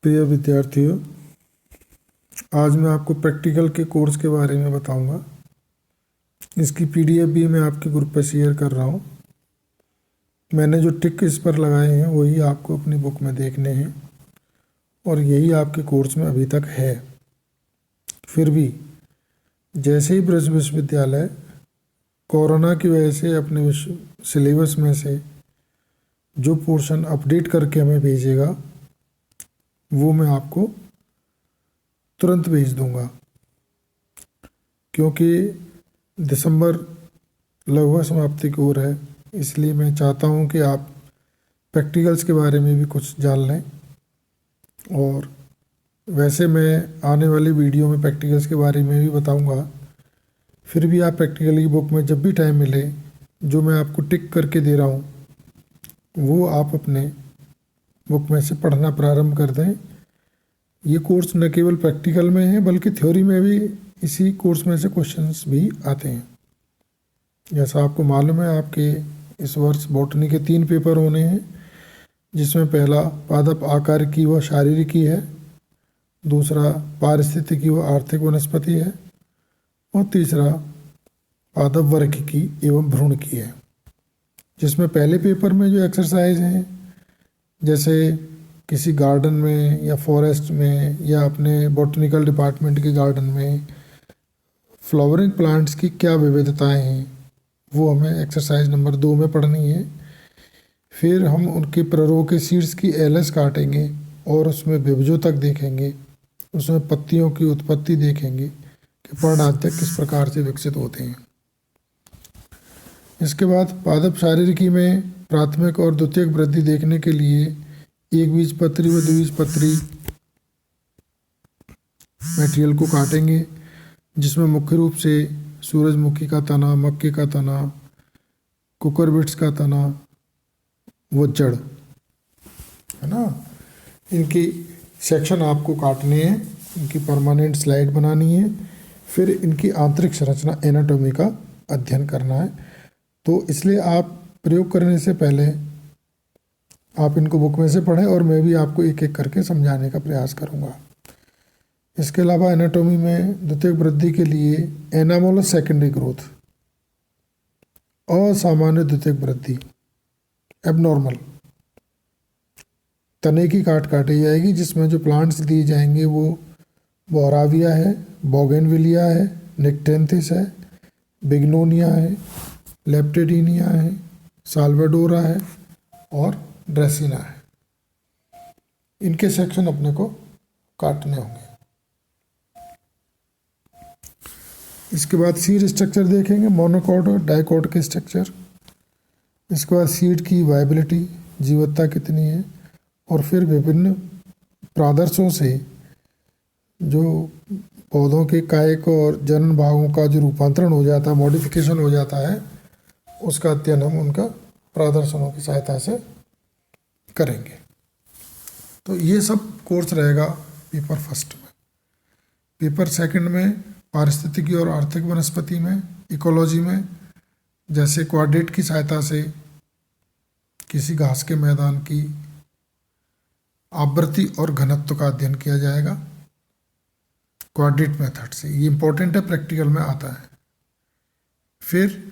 प्रिय विद्यार्थियों, आज मैं आपको प्रैक्टिकल के कोर्स के बारे में बताऊंगा। इसकी पीडीएफ भी मैं आपके ग्रुप पर शेयर कर रहा हूं। मैंने जो टिक इस पर लगाए हैं वही आपको अपनी बुक में देखने हैं और यही आपके कोर्स में अभी तक है। फिर भी जैसे ही ब्रज विश्वविद्यालय कोरोना की वजह से अपने सिलेबस में से जो पोर्शन अपडेट करके हमें भेजेगा वो मैं आपको तुरंत भेज दूंगा, क्योंकि दिसंबर लगभग समाप्ति की ओर है। इसलिए मैं चाहता हूं कि आप प्रैक्टिकल्स के बारे में भी कुछ जान लें। और वैसे मैं आने वाली वीडियो में प्रैक्टिकल्स के बारे में भी बताऊंगा। फिर भी आप प्रैक्टिकल की बुक में जब भी टाइम मिले, जो मैं आपको टिक करके दे रहा हूं वो आप अपने बुक में से पढ़ना प्रारंभ कर दें। ये कोर्स न केवल प्रैक्टिकल में है बल्कि थ्योरी में भी इसी कोर्स में से क्वेश्चंस भी आते हैं। जैसा आपको मालूम है, आपके इस वर्ष बॉटनी के 3 पेपर होने हैं, जिसमें पहला पादप आकार की व शारीरिकी है, दूसरा पारिस्थितिकी व आर्थिक वनस्पति है और तीसरा पादप वर्ग की एवं भ्रूण की है। जिसमें पहले पेपर में जो एक्सरसाइज हैं, जैसे किसी गार्डन में या फॉरेस्ट में या अपने बॉटनिकल डिपार्टमेंट के गार्डन में फ्लावरिंग प्लांट्स की क्या विविधताएं हैं, वो हमें एक्सरसाइज नंबर 2 में पढ़नी है। फिर हम उनके प्ररोह के सीड्स की एलएस काटेंगे और उसमें विभजों तक देखेंगे, उसमें पत्तियों की उत्पत्ति देखेंगे कि पर्णनाद्यक किस प्रकार से विकसित होते हैं। इसके बाद पादप शारीरिकी में प्राथमिक और द्वितीयक वृद्धि देखने के लिए एक बीजपत्री व द्विबीजपत्री मटेरियल को काटेंगे, जिसमें मुख्य रूप से सूरजमुखी का तना, मक्के का तना, कुकुरबिट्स का तना वो जड़ है ना, इनकी सेक्शन आपको काटने हैं, इनकी परमानेंट स्लाइड बनानी है। फिर इनकी आंतरिक संरचना एनाटॉमी का अध्ययन करना है। तो इसलिए आप प्रयोग करने से पहले आप इनको बुक में से पढ़ें और मैं भी आपको एक एक करके समझाने का प्रयास करूंगा। इसके अलावा एनाटॉमी में द्वितीयक वृद्धि के लिए एनामोलस सेकेंडरी ग्रोथ, असामान्य द्वितीयक वृद्धि, एबनॉर्मल तने की काटी जाएगी, जिसमें जो प्लांट्स दिए जाएंगे वो बोराविया है, बोगेनविलिया है, निक्टेंथिस है, बिग्नोनिया है, लेप्टेडिनिया है, साल्वाडोरा है और ड्रेसिना है। इनके सेक्शन अपने को काटने होंगे। इसके बाद सीड स्ट्रक्चर देखेंगे, मोनोकॉट और डाइकॉट के स्ट्रक्चर। इसके बाद सीड की वायबिलिटी, जीवत्ता कितनी है, और फिर विभिन्न प्रादर्शों से जो पौधों के कायिक और जनन भागों का जो रूपांतरण हो जाता है, मॉडिफिकेशन हो जाता है, उसका अध्ययन हम उनका प्रदर्शनों की सहायता से करेंगे। तो ये सब कोर्स रहेगा पेपर फर्स्ट में। पेपर सेकंड में पारिस्थितिकी और आर्थिक वनस्पति में, इकोलॉजी में, जैसे क्वाड्रेट की सहायता से किसी घास के मैदान की आवृत्ति और घनत्व का अध्ययन किया जाएगा क्वाड्रेट मेथड से। ये इंपॉर्टेंट है, प्रैक्टिकल में आता है। फिर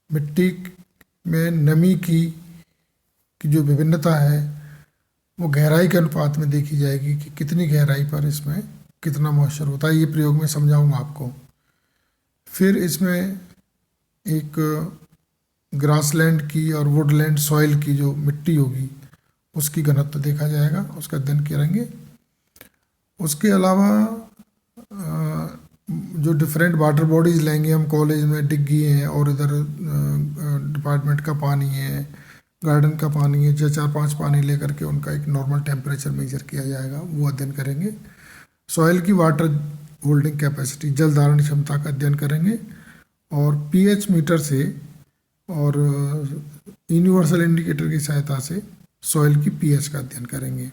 मिट्टी में नमी की जो विभिन्नता है वो गहराई के अनुपात में देखी जाएगी कि कितनी गहराई पर इसमें कितना मॉइस्चर होता है। ये प्रयोग में समझाऊंगा आपको। फिर इसमें एक ग्रासलैंड की और वुडलैंड सॉइल की जो मिट्टी होगी उसकी घनत्व देखा जाएगा, उसका अध्ययन करेंगे। उसके अलावा जो डिफरेंट वाटर बॉडीज़ लेंगे हम कॉलेज में, डिग्गी हैं और इधर डिपार्टमेंट का पानी है, गार्डन का पानी है, 4-5 पानी लेकर के उनका एक नॉर्मल टेम्परेचर मेजर किया जाएगा, वो अध्ययन करेंगे। सॉइल की वाटर होल्डिंग कैपेसिटी, जल धारण क्षमता का अध्ययन करेंगे। और पीएच मीटर से और यूनिवर्सल इंडिकेटर की सहायता से सॉइल की पीएच का अध्ययन करेंगे।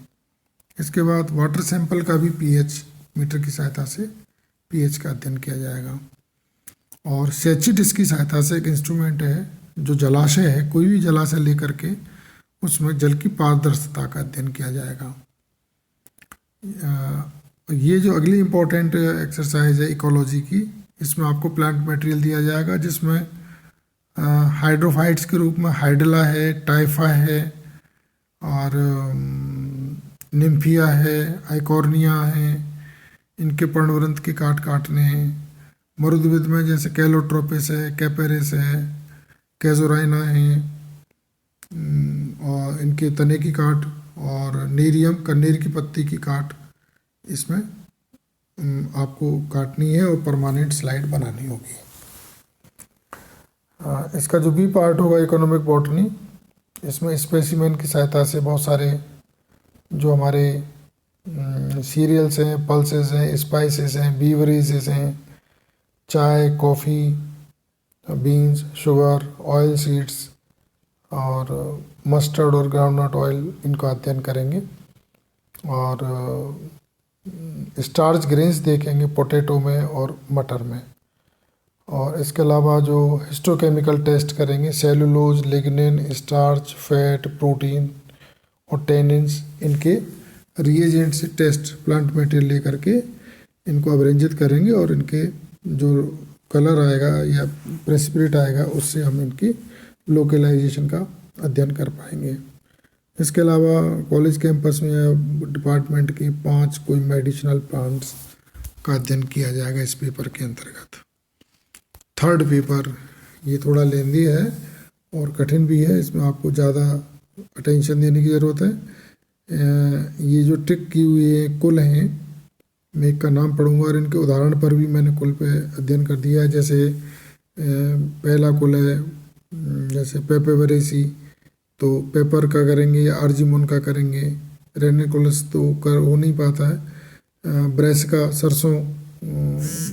इसके बाद वाटर सैंपल का भी पीएच मीटर की सहायता से पीएच का अध्ययन किया जाएगा। और सेचिट इसकी सहायता से एक इंस्ट्रूमेंट है, जो जलाशय है, कोई भी जलाशय लेकर के उसमें जल की पारदर्शिता का अध्ययन किया जाएगा। ये जो अगली इम्पोर्टेंट एक्सरसाइज है इकोलॉजी की, इसमें आपको प्लांट मटेरियल दिया जाएगा जिसमें हाइड्रोफाइट्स के रूप में हाइडला है, टाइफा है और निम्फिया है, आइकॉर्निया है, इनके पर्णवृंत के काटने हैं। मरुद्भिद में जैसे कैलोट्रोपिस है, कैपेरिस है, कैजोराइना है, और इनके तने की काट, और नेरियम कन्नेर की पत्ती की काट इसमें आपको काटनी है और परमानेंट स्लाइड बनानी होगी। इसका जो बी पार्ट होगा इकोनॉमिक बॉटनी, इसमें स्पेसिमेन की सहायता से बहुत सारे जो हमारे सीरियल्स हैं, पल्सेस हैं, स्पाइसेस हैं, बीवरेजेस हैं, चाय, coffee, beans, sugar, oil seeds और मस्टर्ड और ग्राउंडनट ऑयल, इनका अध्ययन करेंगे। और स्टार्च ग्रेन्स देखेंगे पोटैटो में और मटर में। और इसके अलावा जो हिस्टोकेमिकल टेस्ट करेंगे, cellulose, lignin, starch, fat, protein और टेनिन्स, इनके रिएजेंट से टेस्ट प्लांट मटेरियल लेकर के इनको अभिरंजित करेंगे और इनके जो कलर आएगा या प्रेसिपिटेट आएगा उससे हम इनकी लोकलाइजेशन का अध्ययन कर पाएंगे। इसके अलावा कॉलेज कैंपस में या डिपार्टमेंट की 5 कोई मेडिसिनल प्लांट्स का अध्ययन किया जाएगा इस पेपर के अंतर्गत। थर्ड पेपर ये थोड़ा लेंदी है और कठिन भी है, इसमें आपको ज़्यादा अटेंशन देने की ज़रूरत है। ये जो टिक की हुई कुल हैं, मैं एक का नाम पढ़ूंगा और इनके उदाहरण पर भी मैंने कुल पे अध्ययन कर दिया है। जैसे पहला कुल है जैसे पेपेवरेसी, तो पेपर का करेंगे या अर्जिमोन का करेंगे। रेनिकुलस तो कर हो नहीं पाता है। ब्रेस का सरसों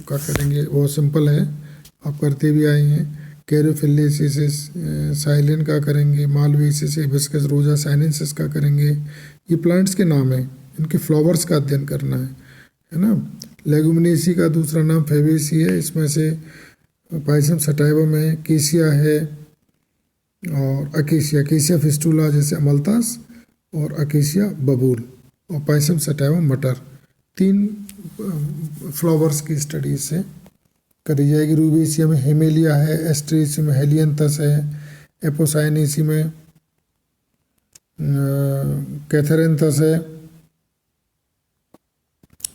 का करेंगे, वो सिंपल है, आप करते भी आए हैं। कैरोफिलेसिस साइलिन का करेंगे। मालवेसिस, हिबिस्कस रोजा साइनेंसिस का करेंगे। ये प्लांट्स के नाम हैं, इनके फ्लावर्स का अध्ययन करना है ना। लेगुमिनेसी का दूसरा नाम फेबेसी है, इसमें से पाइसम सटाइवम है, केसिया है और अकेसिया, केसिया फिस्टुला जैसे अमलतास और अकेसिया बबूल और पाइसम सटाइवम मटर। 3 फ्लावर्स की स्टडी से करी जाएगी। रूबेसिया में हेमेलिया है, एस्ट्रेसी में हेलियंथस है, एपोसाइनेसी में कैथरेंथस है,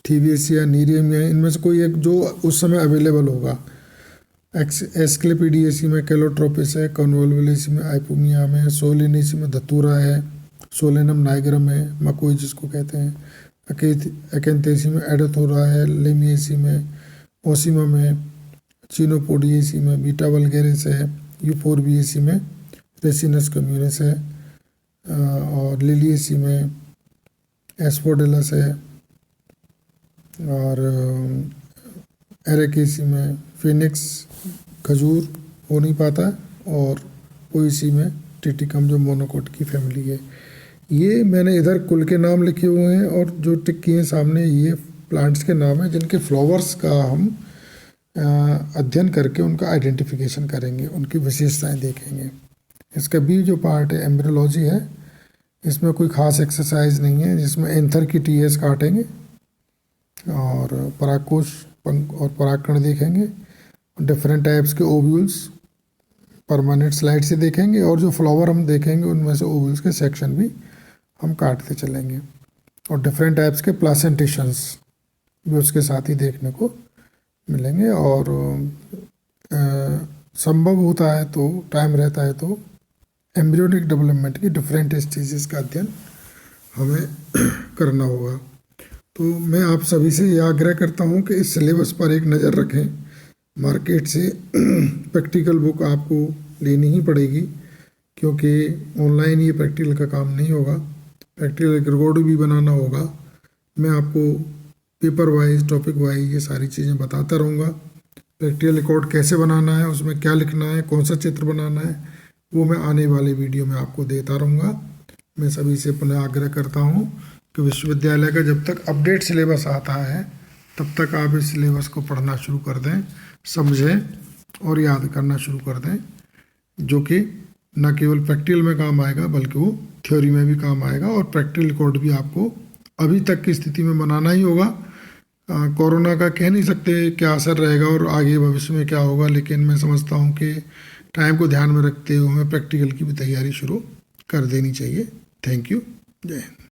थीवियसिया, नीरियम है। इनमें से कोई एक जो उस समय अवेलेबल होगा। एस्क्लेपिडियसी में कैलोट्रोपिस है, कॉन्वोल्वुलेसी में आइपोमिया में, सोलेनेसी में धतूरा है, सोलेनम नाइग्रम है, मकोई जिसको कहते हैं। अकेंथेसी में एडोथोरा है, लिमिएसी में, ओसिमा में, चिनोपोडिएसी में बीटा वल्गेरिस है, यूफोरबिएसी में रेसिनस कम्युनिस है और लिलिएसी में एस्पोडेलस है और एरेकेसी में फिनिक्स खजूर हो नहीं पाता और पोएसी में टिटिकम जो मोनोकोट की फैमिली है। ये मैंने इधर कुल के नाम लिखे हुए हैं और जो टिक किए सामने ये प्लांट्स के नाम हैं जिनके फ्लावर्स का हम अध्ययन करके उनका आइडेंटिफिकेशन करेंगे, उनकी विशेषताएं देखेंगे। इसका भी जो पार्ट है एम्ब्रियोलॉजी है, इसमें कोई ख़ास एक्सरसाइज नहीं है, जिसमें एंथर की टीएस काटेंगे और परागकोश पंख और परागकण देखेंगे। डिफरेंट टाइप्स के ओव्यूल्स परमानेंट स्लाइड से देखेंगे और जो फ्लावर हम देखेंगे उनमें से ओव्यूल्स के सेक्शन भी हम काटते चलेंगे और डिफरेंट टाइप्स के प्लासेंटेशंस भी उसके साथ ही देखने को मिलेंगे। और संभव होता है तो टाइम रहता है तो एम्ब्रियोनिक डेवलपमेंट की डिफरेंट स्टेजेस का अध्ययन हमें करना होगा। तो मैं आप सभी से यह आग्रह करता हूं कि इस सिलेबस पर एक नज़र रखें। मार्केट से प्रैक्टिकल बुक आपको लेनी ही पड़ेगी क्योंकि ऑनलाइन ये प्रैक्टिकल का काम नहीं होगा, प्रैक्टिकल रिकॉर्ड भी बनाना होगा। मैं आपको पेपर वाइज टॉपिक वाइज ये सारी चीज़ें बताता रहूँगा। प्रैक्टिकल रिकॉर्ड कैसे बनाना है, उसमें क्या लिखना है, कौन सा चित्र बनाना है, वो मैं आने वाले वीडियो में आपको देता रहूँगा। मैं सभी से पुनः आग्रह करता हूँ कि विश्वविद्यालय का जब तक अपडेट सिलेबस आता है तब तक आप इस सिलेबस को पढ़ना शुरू कर दें, समझें और याद करना शुरू कर दें, जो कि न केवल प्रैक्टिकल में काम आएगा बल्कि वो थ्योरी में भी काम आएगा और प्रैक्टिकल रिकॉर्ड भी आपको अभी तक की स्थिति में बनाना ही होगा। कोरोना का कह नहीं सकते क्या असर रहेगा और आगे भविष्य में क्या होगा, लेकिन मैं समझता हूँ कि टाइम को ध्यान में रखते हुए हमें प्रैक्टिकल की भी तैयारी शुरू कर देनी चाहिए। Thank you. जय हिंद।